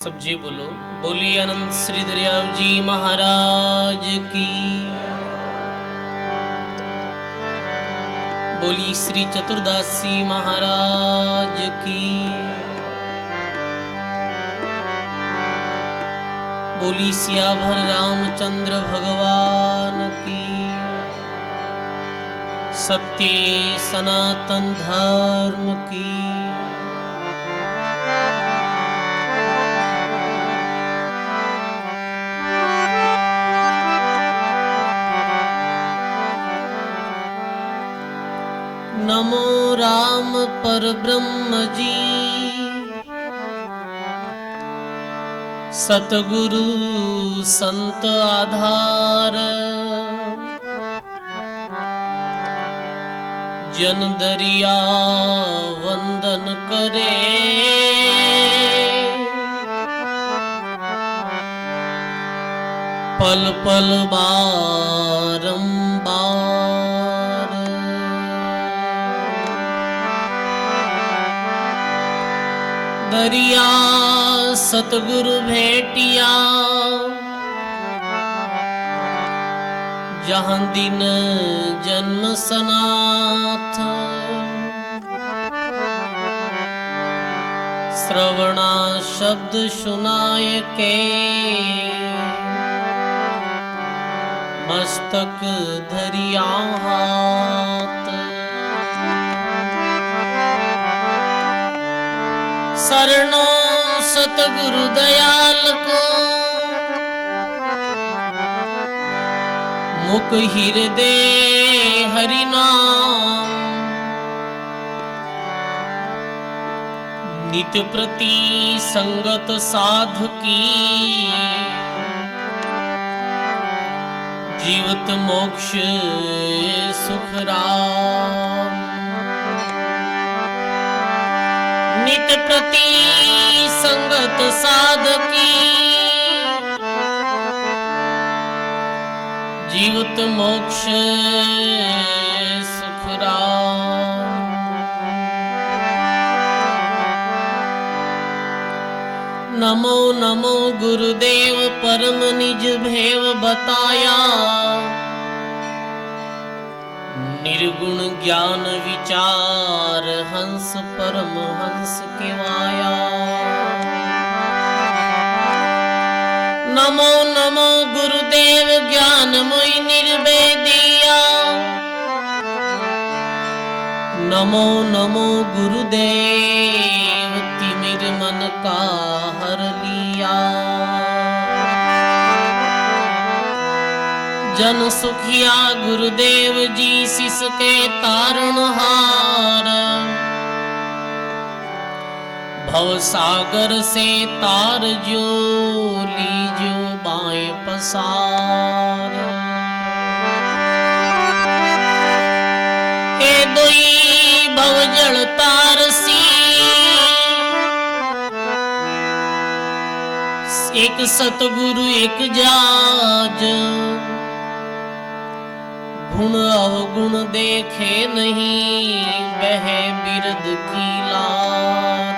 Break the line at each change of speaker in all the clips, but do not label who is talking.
सब जी बोलो। बोली अनंत श्री दरियाव जी महाराज की। बोली श्री चतुर्दासी महाराज की। बोली सियावर रामचंद्र भगवान की। सत्य सनातन धर्म की। नमो राम परब्रह्म जी। सतगुरु संत आधार। जन दरिया वंदन करे। पल पल बारंबार। दरिया सतगुरु भेटिया। जहाँ दिन जन्म सनाथ। श्रवणा शब्द सुनाय के। मस्तक धरिया हाथ। शरणो सतगुरु दयाल को। मुख हृदय हरि नाम। नित्य प्रति संगत साधु की। जीवत मोक्ष सुख राम। नित्य प्रति संगत साधकी। जीवत मोक्ष सुख राम। नमो नमो गुरुदेव परम निज भेव बताया। निर्गुण ज्ञान विचार हंस परम हंस केवाया। नमो नमो गुरुदेव ज्ञान मोहि निर्वेदिया। नमो नमो गुरुदेव तिमिर मन का हर लिया। जन सुखिया गुरुदेव जी शिष के तारणहार। भव सागर से तार जो लीजो बाएं पसार। हे दोई भव जल तारसी। एक सतगुरु एक जाज। गुण अवगुण देखे नहीं वह बिरद की लार।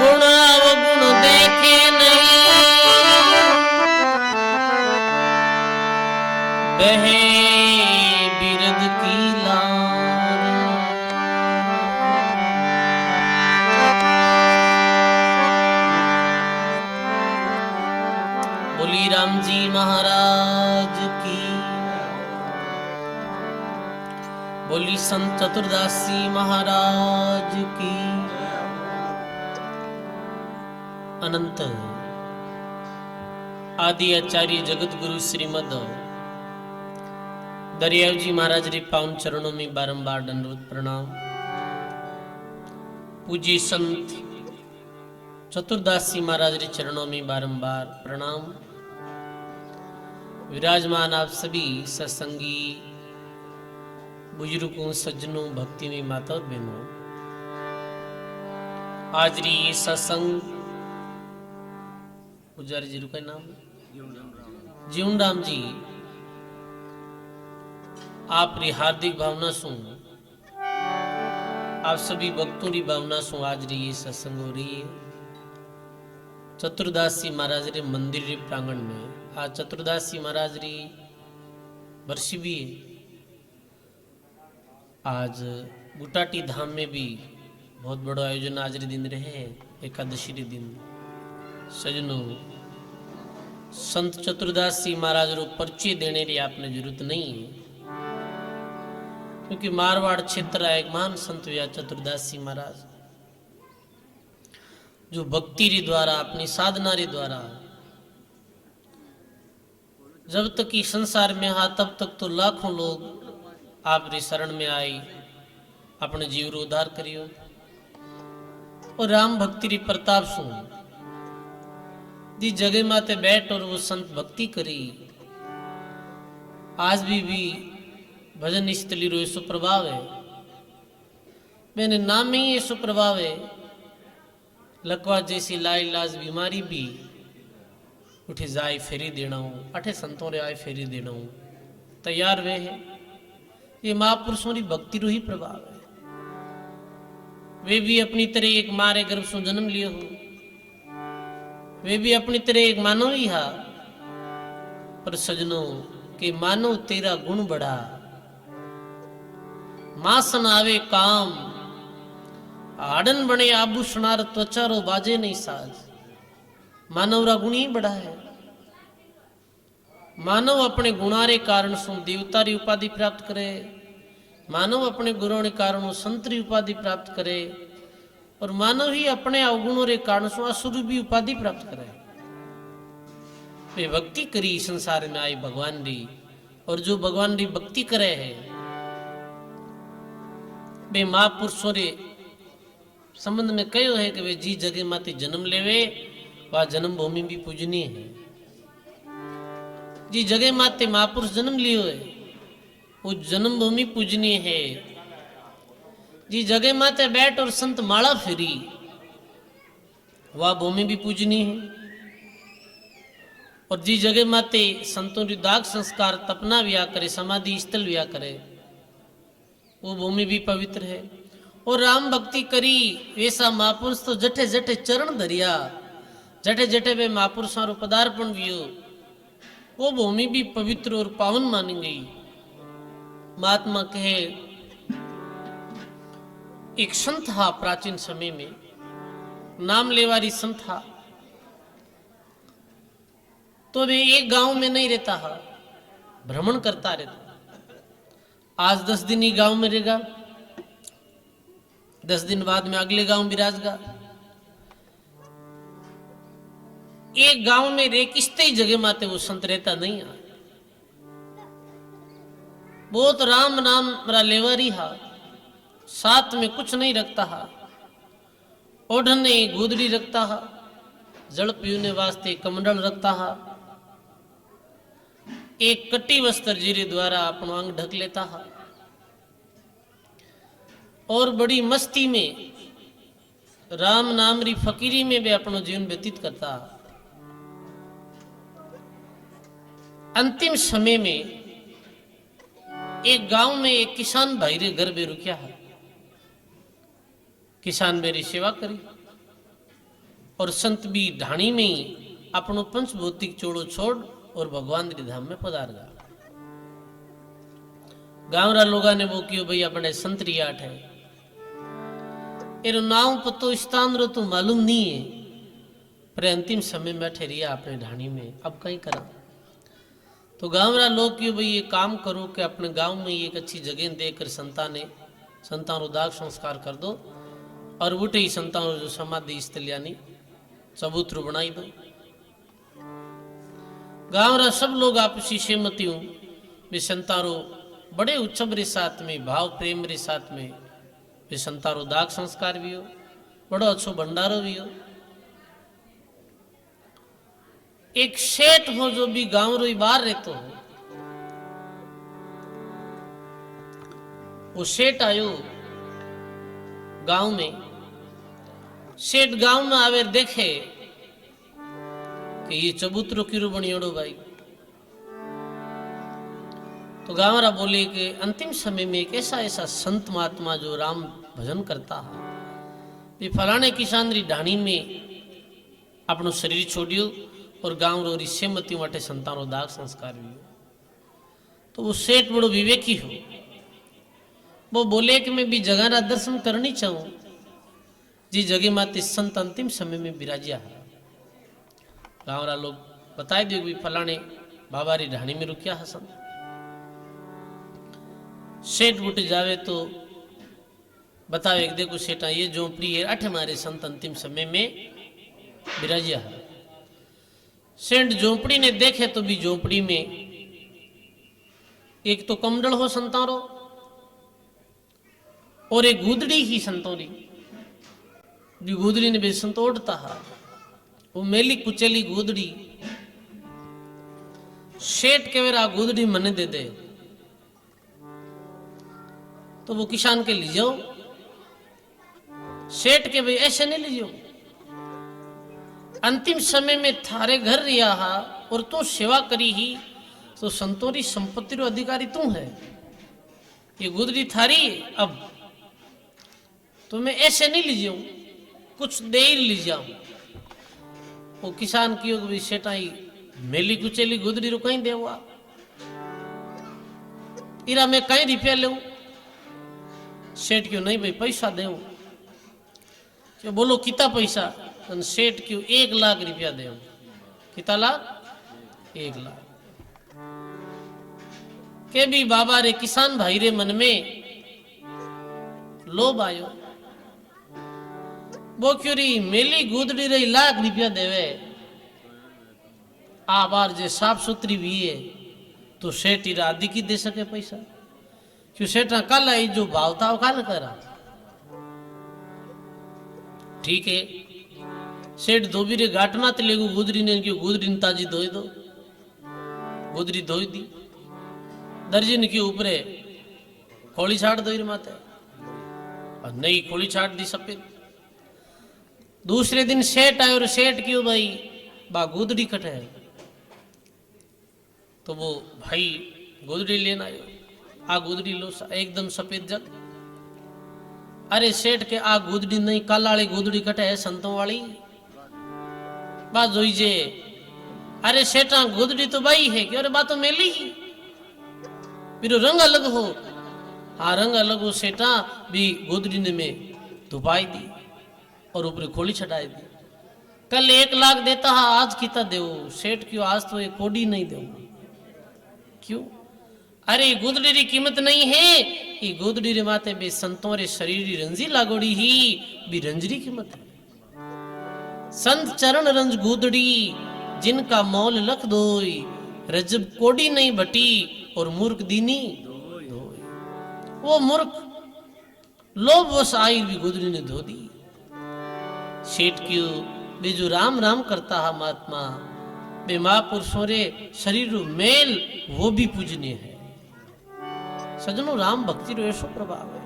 गुण अवगुण देखे नहीं वह बिरद की लार। बोली राम जी महाराज की। बोली संत चतुर्दासी महाराज की। अनंत आदि आचार्य जगत गुरु श्रीमद दरियाव जी महाराज रे पावन चरणों में बारंबार दंडवत प्रणाम। पूज्य संत चतुर्दासी महाराज रे चरणों में बारंबार प्रणाम। विराजमान आप सभी सत्संगी बुजुर्गों सज्जनों भक्ति में माता और बहनों। आज री ये सत्संग पुजारी जी का नाम जीवन राम जी आप री हार्दिक भावना सु आप सभी भक्तों की भावना सु आज रही सत्संग हो रही है चतुर्दास जी महाराज रे मंदिर रे प्रांगण में। आज चतुर्दास जी महाराज री वर्षी भी है। आज गुटाटी धाम में भी बहुत बड़ा आयोजन आज रे दिन रहे, एकादशी रे दिन। सजनों, संत चतुर्दास जी महाराज रो परिचय देने की आपने जरूरत नहीं है, क्योंकि मारवाड़ क्षेत्र का एक महान संत हुआ चतुर्दास जी महाराज, जो भक्ति रे द्वारा अपनी साधना रे द्वारा जब तक कि संसार में हा तब तक तो लाखों लोग आप रे शरण में आए, अपने जीव रो उद्धार करियो। और राम भक्ति री प्रताप सु जी जगह माते बैठ और वो संत भक्ति करी। आज भी भजन स्थली रो ऐसो प्रभाव है, मैंने नाम में ही ऐसो प्रभाव है। लकवा जैसी लाई लाज बीमारी भी उठे जाए फेरी देना हूँ, अठे संतों रे आए फेरी देना हूँ, तैयार वे है। ये महापुरुषों की भक्ति रो ही प्रभाव है। वे भी अपनी तरह एक मारे गर्भ से जन्म लिए हो, वे भी अपनी तरह एक मानव ही हा। पर सजनों के मानव तेरा गुण बढ़ा, मासन आवे काम, आड़न बने आभूषणार त्वचारो बाजे नहीं साज। मानव रा गुण ही बड़ा है। मानव अपने गुणारे कारण सु देवता री उपाधि प्राप्त करे, मानव अपने गुणों के कारण संत री उपाधि प्राप्त करे, और मानव ही अपने अवगुणों रे कारण सु असुर भी उपाधि प्राप्त करे। वे भक्ति करी संसार में आई भगवान री, और जो भगवान री भक्ति करे है वे महापुरुषों रे संबंध में कहो है कि वे जी जगह माते जन्म लेवे वह जन्म भूमि भी पूजनीय है। जी जगह माते महापुरुष जन्म लियो है वो जन्म भूमि पूजनीय है। जी जगह माते बैठ और संत माला फेरी वह भूमि भी पूजनीय है। और जी जगह माते संतों की दाग संस्कार तपना व्या करे, समाधि स्थल व्या करे, वो भूमि भी पवित्र है। और राम भक्ति करी वैसा महापुरुष तो जठे जठे चरण धरिया, जठे जठे वे महापुरुषों पदार्पण वियो, वो भूमि भी पवित्र और पावन मानी गई। महात्मा कहे एक संत हा प्राचीन समय में, नाम लेवारी संत हा, तो वे एक गांव में नहीं रहता हा, भ्रमण करता रहता। आज 10 दिन ही गांव में रहेगा, 10 दिन बाद में अगले गांव विराजगा। एक गांव में रे किस्ते जगह माते वो संत रहता नहीं है। बहुत राम नाम रा लेवारी हा, साथ में कुछ नहीं रखता हा, ओढ़ने गोदड़ी रखता हा, जल पीने वास्ते कमंडल रखता हा, एक कटी वस्त्र जीरे द्वारा अपना अंग ढक लेता हा, और बड़ी मस्ती में राम नाम री फकीरी में भी अपना जीवन व्यतीत करता। अंतिम समय में एक गांव में एक किसान भाई रे घर में रुकिया है। किसान मेरी सेवा करी और संत भी ढाणी में ही अपनो पंच भौतिक चोड़ो छोड़ और भगवान री धाम में पधार गया। गांव रा लोगा ने वो कियो भाई अपने संत री आठ है, एरो नाम पतो स्थान रो तो मालूम नहीं है, पर अंतिम समय में ठहरिया अपने ढाणी में, अब कहीं करा। तो गांव रा लोग क्यों भाई ये काम करो कि अपने गांव में एक अच्छी जगह देकर संतान दाग संस्कार कर दो, और उठे ही संतान जो समाधि स्थल यानी चबूतरू बनाई दो। गांव रा सब लोग आपसी सहमति हूं वे संतारो बड़े उत्सव रे साथ में, भाव प्रेम रे साथ में वे संतारो दाग संस्कार भी हो, बड़ो अच्छो भंडारो भी हो। एक सेठ हो जो भी गांव रो बाहर रहते हो, वो सेठ आयो गांव में। सेठ गांव में आवे देखे कि ये चबूतरो किरो बनियोड़ो भाई। तो गांवरा बोले कि अंतिम समय में एक ऐसा संत महात्मा जो राम भजन करता है। ये फलाने किसान री ढाणी में अपनो शरीर छोड़ियो और गांव रो रिश्ते मती वाटे संतानो दाग संस्कार भी। तो वो सेठ बड़ो विवेकी हो, वो बोले कि मैं भी जगह रा दर्शन करनी चाहूं, जी जगह माते संत अंतिम समय में विराजिया है। गांव रा लोग बताए दियो कि फलाने बाबा री ढाणी में रुकिया है संत। सेठ बुट जावे तो बतावे एक देखो सेठा ये झोंपड़ी है, अठ हमारे संत अंतिम समय में विराजिया है। सेठ झोंपड़ी ने देखे तो भी झोंपड़ी में एक तो कमंडल हो संतारो और एक गुदड़ी ही संतोरी। जो गुदड़ी ने भी संतोड़ता है, वो मेली कुचेली गुदड़ी। सेठ के वेरा गुदड़ी मने दे दे तो वो किसान के ले जाओ। सेठ के भाई ऐसे नहीं ले जाओ, अंतिम समय में थारे घर रिया हा और तू सेवा करी ही तो संतोरी संपत्ति रो अधिकारी तू है, ये गुदड़ी थारी। अब तो मैं ऐसे नहीं ले जाऊं, कुछ देर ले जाऊं। वो किसान की भी सेठाई मेली कुचेली गुदड़ी रो कहीं देवा, इरा मैं कहीं रुपया ले। सेठ क्यों नहीं भाई पैसा दे, क्यों बोलो कितना पैसा। सेठ क्यों 1 लाख रुपया दे। कितना लाख? 1 लाख के भी बाबा रे किसान भाई रे मन में लोभ आयो। वो क्यों री मेली गुदड़ी रे 1 लाख रुपया देवे, आ बार जे साफ सुथरी भी है तो सेठ इरा आदि की दे सके पैसा। क्यों सेठा कल आई जो भावता हो कल करा। ठीक है, सेठ धोबी रे घाट माते लेगू गुदरी ने क्यों गुदरी ने ताजी धोई दो। गुदरी धोई दी, दर्जन के ऊपर खोली छाट दो माते और नई खोली छाट दी सफेद। दूसरे दिन सेठ आए और सेठ क्यों भाई बा गुदड़ी कटे है, तो वो भाई गुदड़ी लेना आयो। आ गुदड़ी लो एकदम सफेद जग। अरे सेठ के आ गुदड़ी नहीं काला वाली गुदड़ी कटे है संतों वाली बात जोई जे। अरे सेठा गुदड़ी तो भाई है कि अरे बात तो मेली ही फिर रंग अलग हो। हाँ रंग अलग हो, सेठा भी गुदड़ी ने में धुपाई दी और ऊपर खोली छटाई दी। कल 1 लाख देता है, आज कितना दे। सेठ क्यों आज तो 1 कोड़ी नहीं दे। क्यों? अरे गुदड़ी री कीमत नहीं है, ये गुदड़ी रे माते बे संतों रे शरीर री रंजी लागोड़ी ही भी रंजरी कीमत है। संत चरण रंज गुदड़ी जिनका मोल लख दोई, रजब कोड़ी नहीं बटी और मूर्ख दीनी धोई। वो मूर्ख लोभ वश आई भी गुदड़ी ने धो दी। सेठ क्यों बे जो राम राम करता है महात्मा, बे महापुरुषों रे शरीर मेल वो भी पूजनीय है। सजनों राम भक्ति रो ऐसो प्रभाव है।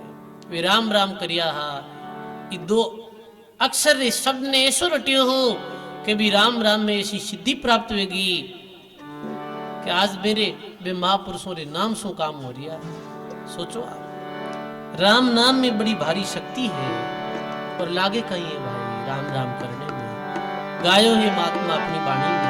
वे राम राम करिया हा, ये 2 अक्षर रे शब्द ने ऐसो रटियो हो कि भी राम राम में ऐसी सिद्धि प्राप्त होगी कि आज मेरे बे महापुरुषों रे नाम सो काम हो रिया। सोचो आप, राम नाम में बड़ी भारी शक्ति है और लागे कहीं है भाई राम राम करने में। गायो है महात्मा अपनी वाणी में।